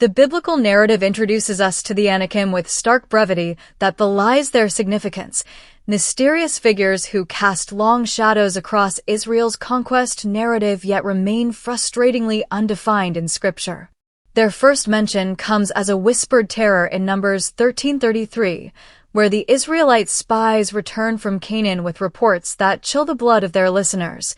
The biblical narrative introduces us to the Anakim with stark brevity that belies their significance, mysterious figures who cast long shadows across Israel's conquest narrative yet remain frustratingly undefined in Scripture. Their first mention comes as a whispered terror in Numbers 13:33, where the Israelite spies return from Canaan with reports that chill the blood of their listeners.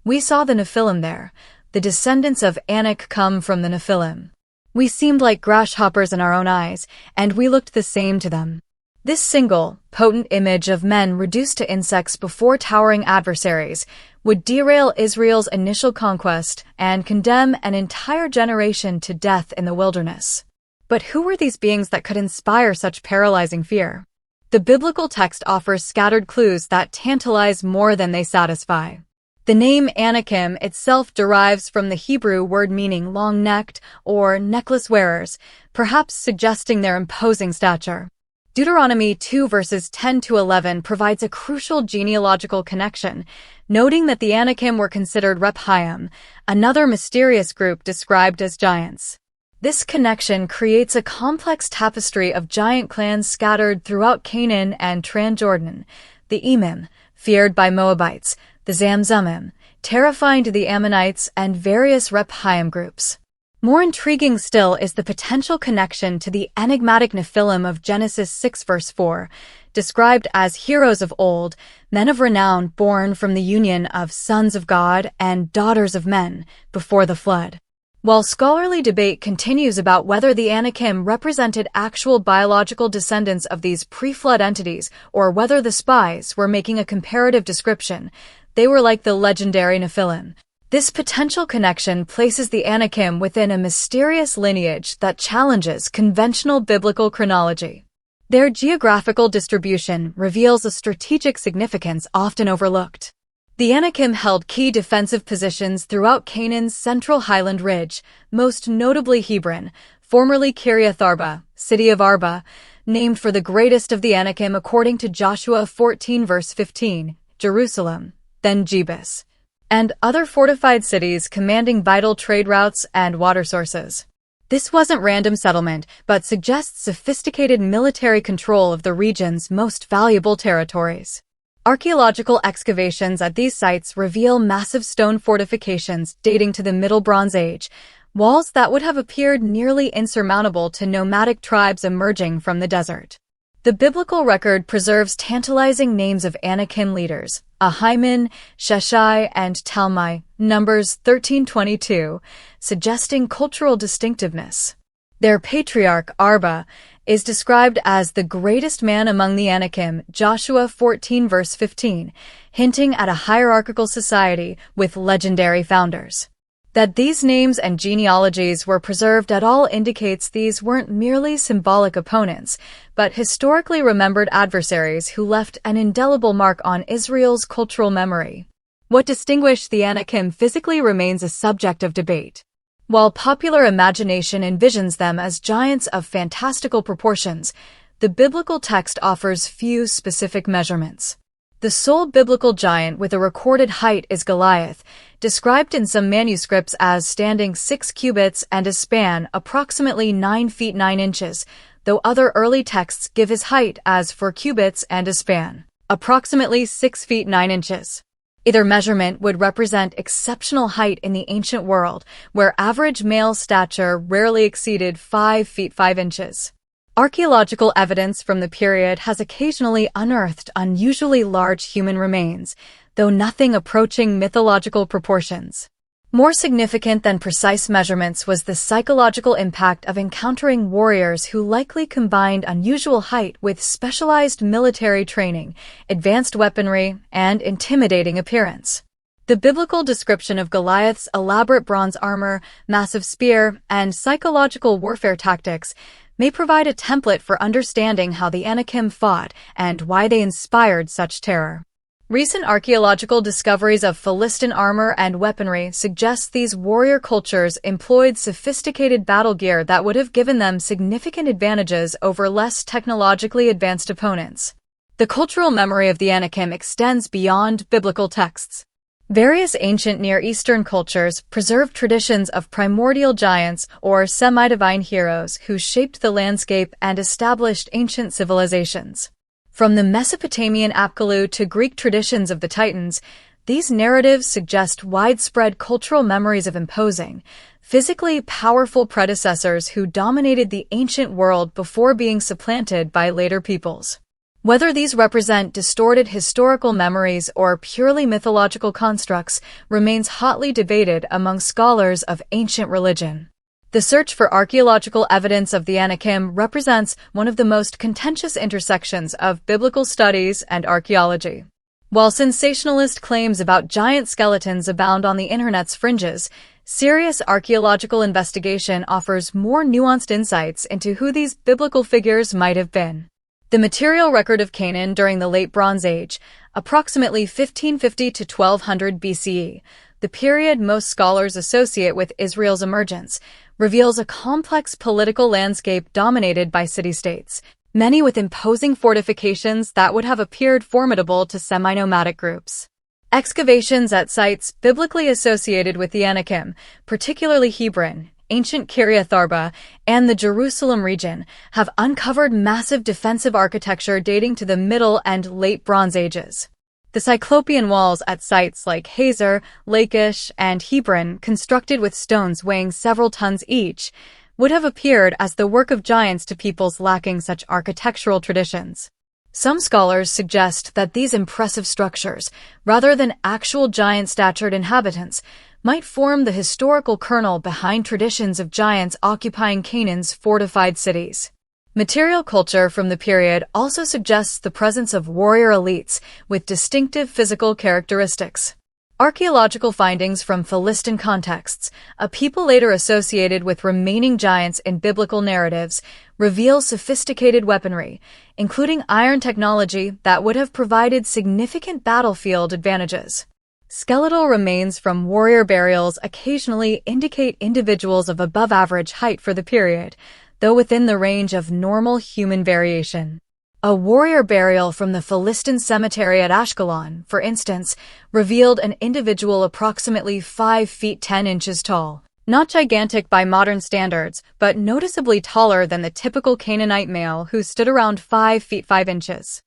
We saw the Nephilim there. The descendants of Anak come from the Nephilim. We seemed like grasshoppers in our own eyes, and we looked the same to them. This single, potent image of men reduced to insects before towering adversaries would derail Israel's initial conquest and condemn an entire generation to death in the wilderness. But who were these beings that could inspire such paralyzing fear? The biblical text offers scattered clues that tantalize more than they satisfy. The name Anakim itself derives from the Hebrew word meaning long-necked or necklace wearers, perhaps suggesting their imposing stature. Deuteronomy 2 verses 10-11 provides a crucial genealogical connection, noting that the Anakim were considered Rephaim, another mysterious group described as giants. This connection creates a complex tapestry of giant clans scattered throughout Canaan and Transjordan, the Emim, feared by Moabites, the Zamzummim, terrifying to the Ammonites, and various Rephaim groups. More intriguing still is the potential connection to the enigmatic Nephilim of Genesis 6 verse 4, described as heroes of old, men of renown born from the union of sons of God and daughters of men before the flood. While scholarly debate continues about whether the Anakim represented actual biological descendants of these pre-flood entities or whether the spies were making a comparative description, they were like the legendary Nephilim. This potential connection places the Anakim within a mysterious lineage that challenges conventional biblical chronology. Their geographical distribution reveals a strategic significance often overlooked. The Anakim held key defensive positions throughout Canaan's central highland ridge, most notably Hebron, formerly Kiriath Arba, city of Arba, named for the greatest of the Anakim according to Joshua 14 verse 15, Jerusalem, then Jebus, and other fortified cities commanding vital trade routes and water sources. This wasn't random settlement, but suggests sophisticated military control of the region's most valuable territories. Archaeological excavations at these sites reveal massive stone fortifications dating to the Middle Bronze Age, walls that would have appeared nearly insurmountable to nomadic tribes emerging from the desert. The biblical record preserves tantalizing names of Anakim leaders, Ahiman, Sheshai, and Talmai, Numbers 13:22, suggesting cultural distinctiveness. Their patriarch, Arba, is described as the greatest man among the Anakim, Joshua 14 verse 15, hinting at a hierarchical society with legendary founders. That these names and genealogies were preserved at all indicates these weren't merely symbolic opponents, but historically remembered adversaries who left an indelible mark on Israel's cultural memory. What distinguished the Anakim physically remains a subject of debate. While popular imagination envisions them as giants of fantastical proportions, the biblical text offers few specific measurements. The sole biblical giant with a recorded height is Goliath, described in some manuscripts as standing 6 cubits and a span approximately 9 feet 9 inches, though other early texts give his height as 4 cubits and a span, approximately 6 feet 9 inches. Either measurement would represent exceptional height in the ancient world, where average male stature rarely exceeded 5 feet 5 inches. Archaeological evidence from the period has occasionally unearthed unusually large human remains, though nothing approaching mythological proportions. More significant than precise measurements was the psychological impact of encountering warriors who likely combined unusual height with specialized military training, advanced weaponry, and intimidating appearance. The biblical description of Goliath's elaborate bronze armor, massive spear, and psychological warfare tactics may provide a template for understanding how the Anakim fought and why they inspired such terror. Recent archaeological discoveries of Philistine armor and weaponry suggest these warrior cultures employed sophisticated battle gear that would have given them significant advantages over less technologically advanced opponents. The cultural memory of the Anakim extends beyond biblical texts. Various ancient Near Eastern cultures preserved traditions of primordial giants or semi-divine heroes who shaped the landscape and established ancient civilizations. From the Mesopotamian Apkallu to Greek traditions of the Titans, these narratives suggest widespread cultural memories of imposing, physically powerful predecessors who dominated the ancient world before being supplanted by later peoples. Whether these represent distorted historical memories or purely mythological constructs remains hotly debated among scholars of ancient religion. The search for archaeological evidence of the Anakim represents one of the most contentious intersections of biblical studies and archaeology. While sensationalist claims about giant skeletons abound on the internet's fringes, serious archaeological investigation offers more nuanced insights into who these biblical figures might have been. The material record of Canaan during the Late Bronze Age, approximately 1550 to 1200 BCE, the period most scholars associate with Israel's emergence, reveals a complex political landscape dominated by city-states, many with imposing fortifications that would have appeared formidable to semi-nomadic groups. Excavations at sites biblically associated with the Anakim, particularly Hebron, ancient Kiryat Arba, and the Jerusalem region, have uncovered massive defensive architecture dating to the Middle and Late Bronze Ages. The Cyclopean walls at sites like Hazor, Lachish, and Hebron, constructed with stones weighing several tons each, would have appeared as the work of giants to peoples lacking such architectural traditions. Some scholars suggest that these impressive structures, rather than actual giant-statured inhabitants, might form the historical kernel behind traditions of giants occupying Canaan's fortified cities. Material culture from the period also suggests the presence of warrior elites with distinctive physical characteristics. Archaeological findings from Philistine contexts, a people later associated with remaining giants in biblical narratives, reveal sophisticated weaponry, including iron technology that would have provided significant battlefield advantages. Skeletal remains from warrior burials occasionally indicate individuals of above-average height for the period, though within the range of normal human variation. A warrior burial from the Philistine cemetery at Ashkelon, for instance, revealed an individual approximately 5 feet 10 inches tall. Not gigantic by modern standards, but noticeably taller than the typical Canaanite male who stood around 5 feet 5 inches.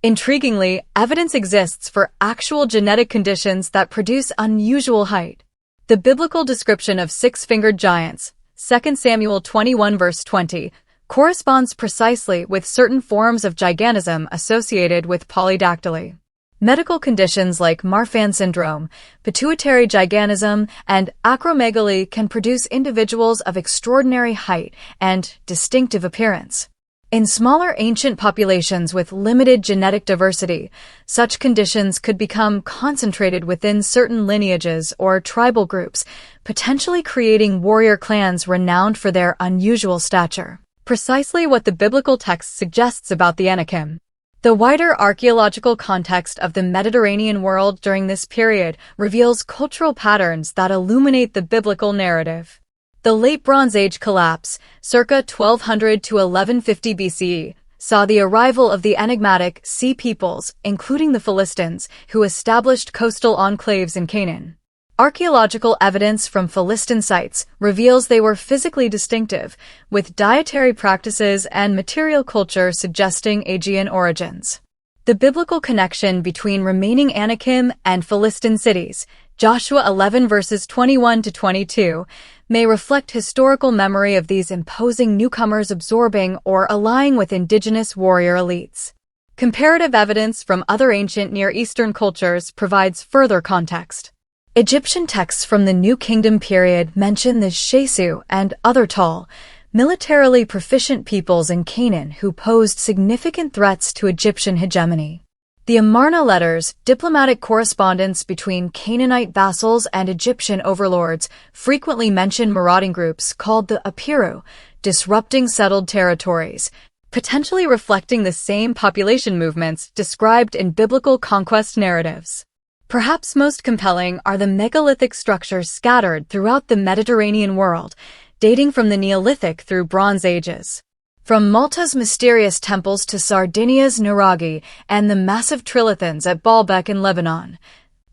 Intriguingly, evidence exists for actual genetic conditions that produce unusual height. The biblical description of six-fingered giants, 2 Samuel 21 verse 20, corresponds precisely with certain forms of gigantism associated with polydactyly. Medical conditions like Marfan syndrome, pituitary gigantism, and acromegaly can produce individuals of extraordinary height and distinctive appearance. In smaller ancient populations with limited genetic diversity, such conditions could become concentrated within certain lineages or tribal groups, potentially creating warrior clans renowned for their unusual stature. Precisely what the biblical text suggests about the Anakim. The wider archaeological context of the Mediterranean world during this period reveals cultural patterns that illuminate the biblical narrative. The Late Bronze Age collapse, circa 1200 to 1150 BCE, saw the arrival of the enigmatic sea peoples, including the Philistines, who established coastal enclaves in Canaan. Archaeological evidence from Philistine sites reveals they were physically distinctive, with dietary practices and material culture suggesting Aegean origins. The biblical connection between remaining Anakim and Philistine cities, Joshua 11 verses 21 to 22, may reflect historical memory of these imposing newcomers absorbing or allying with indigenous warrior elites. Comparative evidence from other ancient Near Eastern cultures provides further context. Egyptian texts from the New Kingdom period mention the Shesu and other tall, militarily proficient peoples in Canaan who posed significant threats to Egyptian hegemony. The Amarna letters, diplomatic correspondence between Canaanite vassals and Egyptian overlords, frequently mention marauding groups called the Apiru, disrupting settled territories, potentially reflecting the same population movements described in biblical conquest narratives. Perhaps most compelling are the megalithic structures scattered throughout the Mediterranean world, dating from the Neolithic through Bronze Ages. From Malta's mysterious temples to Sardinia's Nuraghi and the massive trilithons at Baalbek in Lebanon,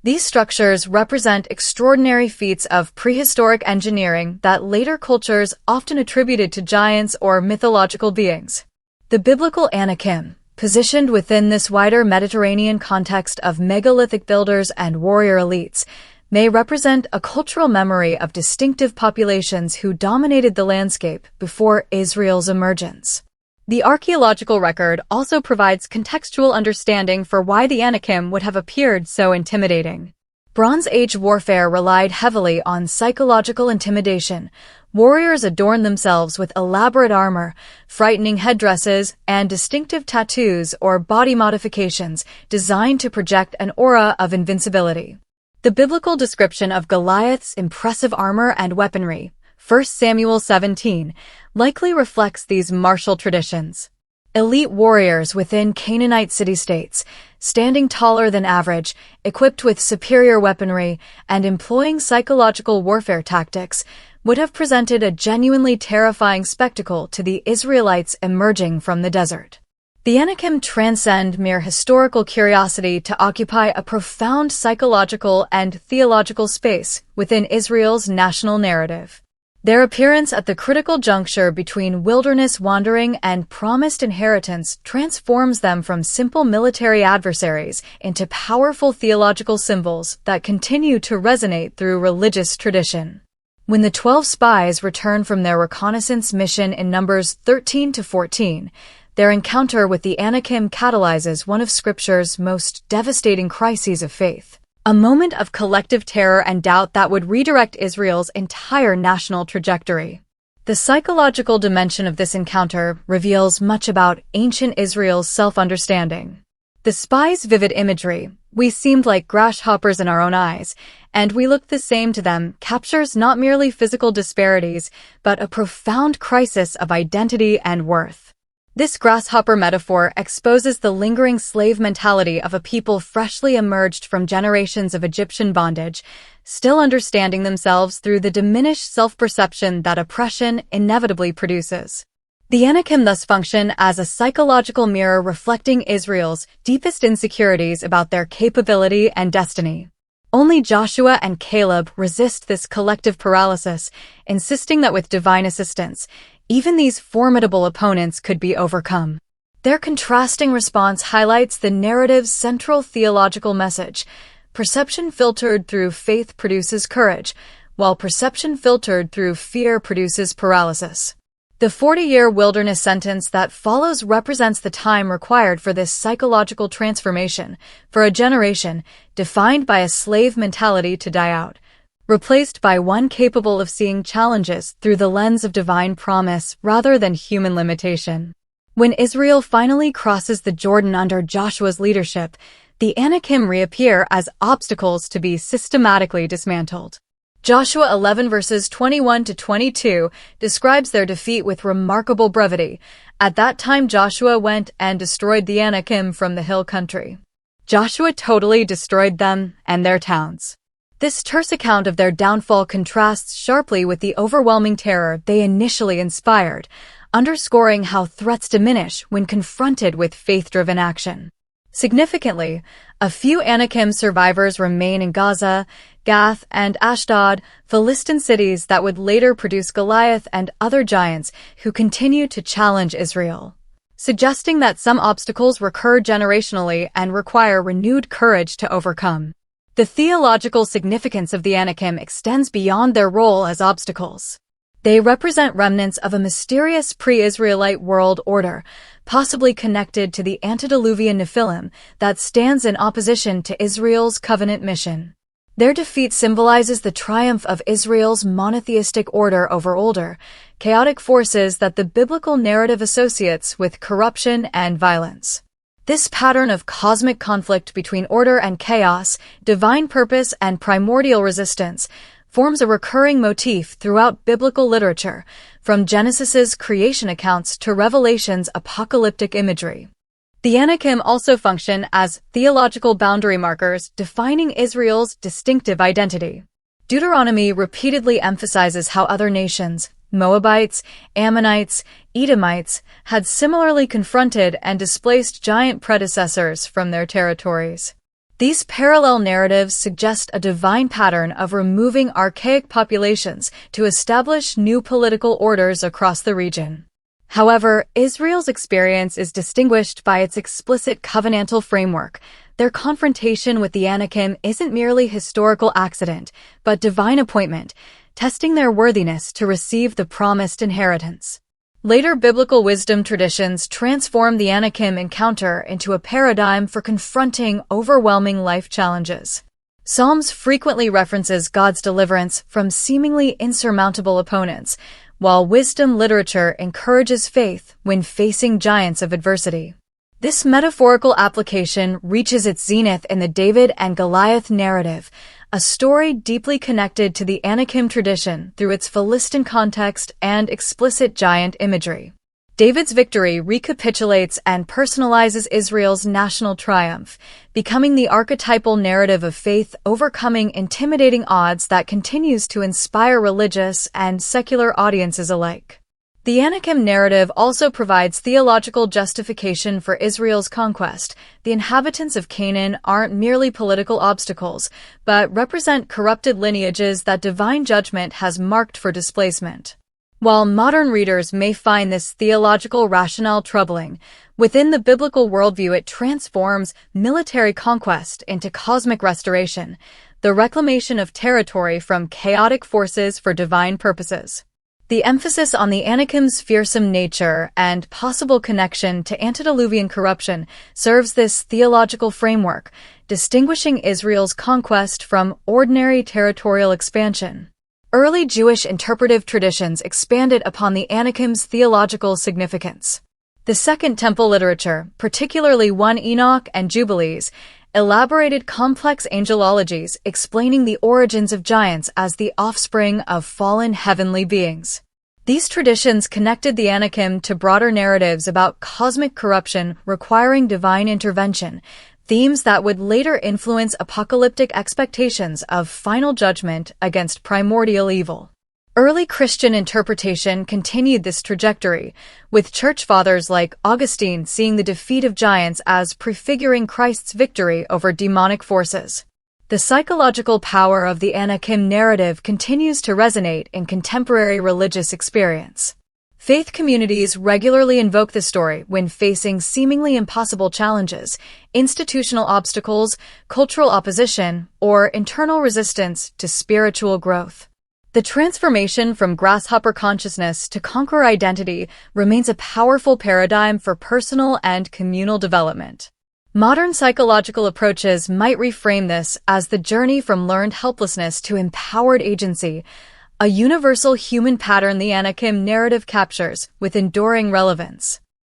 These structures represent extraordinary feats of prehistoric engineering that later cultures often attributed to giants or mythological beings. The biblical Anakim, positioned within this wider Mediterranean context of megalithic builders and warrior elites, may represent a cultural memory of distinctive populations who dominated the landscape before Israel's emergence. The archaeological record also provides contextual understanding for why the Anakim would have appeared so intimidating. Bronze Age warfare relied heavily on psychological intimidation. Warriors adorned themselves with elaborate armor, frightening headdresses, and distinctive tattoos or body modifications designed to project an aura of invincibility. The biblical description of Goliath's impressive armor and weaponry, 1 Samuel 17, likely reflects these martial traditions. Elite warriors within Canaanite city-states, standing taller than average, equipped with superior weaponry, and employing psychological warfare tactics, would have presented a genuinely terrifying spectacle to the Israelites emerging from the desert. The Anakim transcend mere historical curiosity to occupy a profound psychological and theological space within Israel's national narrative. Their appearance at the critical juncture between wilderness wandering and promised inheritance transforms them from simple military adversaries into powerful theological symbols that continue to resonate through religious tradition. When the 12 spies return from their reconnaissance mission in Numbers 13 to 14, their encounter with the Anakim catalyzes one of Scripture's most devastating crises of faith. A moment of collective terror and doubt that would redirect Israel's entire national trajectory. The psychological dimension of this encounter reveals much about ancient Israel's self-understanding. The spies' vivid imagery, "We seemed like grasshoppers in our own eyes, and we looked the same to them," captures not merely physical disparities, but a profound crisis of identity and worth. This grasshopper metaphor exposes the lingering slave mentality of a people freshly emerged from generations of Egyptian bondage, still understanding themselves through the diminished self-perception that oppression inevitably produces. The Anakim thus function as a psychological mirror reflecting Israel's deepest insecurities about their capability and destiny. Only Joshua and Caleb resist this collective paralysis, insisting that with divine assistance, even these formidable opponents could be overcome. Their contrasting response highlights the narrative's central theological message. Perception filtered through faith produces courage, while perception filtered through fear produces paralysis. The 40-year wilderness sentence that follows represents the time required for this psychological transformation, for a generation defined by a slave mentality to die out, replaced by one capable of seeing challenges through the lens of divine promise rather than human limitation. When Israel finally crosses the Jordan under Joshua's leadership, the Anakim reappear as obstacles to be systematically dismantled. Joshua 11 verses 21 to 22 describes their defeat with remarkable brevity. At that time Joshua went and destroyed the Anakim from the hill country. Joshua totally destroyed them and their towns. This terse account of their downfall contrasts sharply with the overwhelming terror they initially inspired, underscoring how threats diminish when confronted with faith-driven action. Significantly, a few Anakim survivors remain in Gaza, Gath, and Ashdod, Philistine cities that would later produce Goliath and other giants who continue to challenge Israel, suggesting that some obstacles recur generationally and require renewed courage to overcome. The theological significance of the Anakim extends beyond their role as obstacles. They represent remnants of a mysterious pre-Israelite world order, possibly connected to the antediluvian Nephilim, that stands in opposition to Israel's covenant mission. Their defeat symbolizes the triumph of Israel's monotheistic order over older, chaotic forces that the biblical narrative associates with corruption and violence. This pattern of cosmic conflict between order and chaos, divine purpose and primordial resistance, forms a recurring motif throughout biblical literature, from Genesis's creation accounts to Revelation's apocalyptic imagery. The Anakim also function as theological boundary markers defining Israel's distinctive identity. Deuteronomy repeatedly emphasizes how other nations, Moabites, Ammonites, Edomites, had similarly confronted and displaced giant predecessors from their territories. These parallel narratives suggest a divine pattern of removing archaic populations to establish new political orders across the region. However, Israel's experience is distinguished by its explicit covenantal framework. Their confrontation with the Anakim isn't merely historical accident, but divine appointment, testing their worthiness to receive the promised inheritance. Later biblical wisdom traditions transform the Anakim encounter into a paradigm for confronting overwhelming life challenges. Psalms frequently references God's deliverance from seemingly insurmountable opponents, while wisdom literature encourages faith when facing giants of adversity. This metaphorical application reaches its zenith in the David and Goliath narrative, a story deeply connected to the Anakim tradition through its Philistine context and explicit giant imagery. David's victory recapitulates and personalizes Israel's national triumph, becoming the archetypal narrative of faith overcoming intimidating odds that continues to inspire religious and secular audiences alike. The Anakim narrative also provides theological justification for Israel's conquest. The inhabitants of Canaan aren't merely political obstacles, but represent corrupted lineages that divine judgment has marked for displacement. While modern readers may find this theological rationale troubling, within the biblical worldview it transforms military conquest into cosmic restoration, the reclamation of territory from chaotic forces for divine purposes. The emphasis on the Anakim's fearsome nature and possible connection to antediluvian corruption serves this theological framework, distinguishing Israel's conquest from ordinary territorial expansion. Early Jewish interpretive traditions expanded upon the Anakim's theological significance. The Second Temple literature, particularly 1 Enoch and Jubilees, elaborated complex angelologies explaining the origins of giants as the offspring of fallen heavenly beings. These traditions connected the Anakim to broader narratives about cosmic corruption requiring divine intervention, themes that would later influence apocalyptic expectations of final judgment against primordial evil. Early Christian interpretation continued this trajectory, with church fathers like Augustine seeing the defeat of giants as prefiguring Christ's victory over demonic forces. The psychological power of the Anakim narrative continues to resonate in contemporary religious experience. Faith communities regularly invoke the story when facing seemingly impossible challenges, institutional obstacles, cultural opposition, or internal resistance to spiritual growth. The transformation from grasshopper consciousness to conqueror identity remains a powerful paradigm for personal and communal development. Modern psychological approaches might reframe this as the journey from learned helplessness to empowered agency, a universal human pattern the Anakim narrative captures with enduring relevance.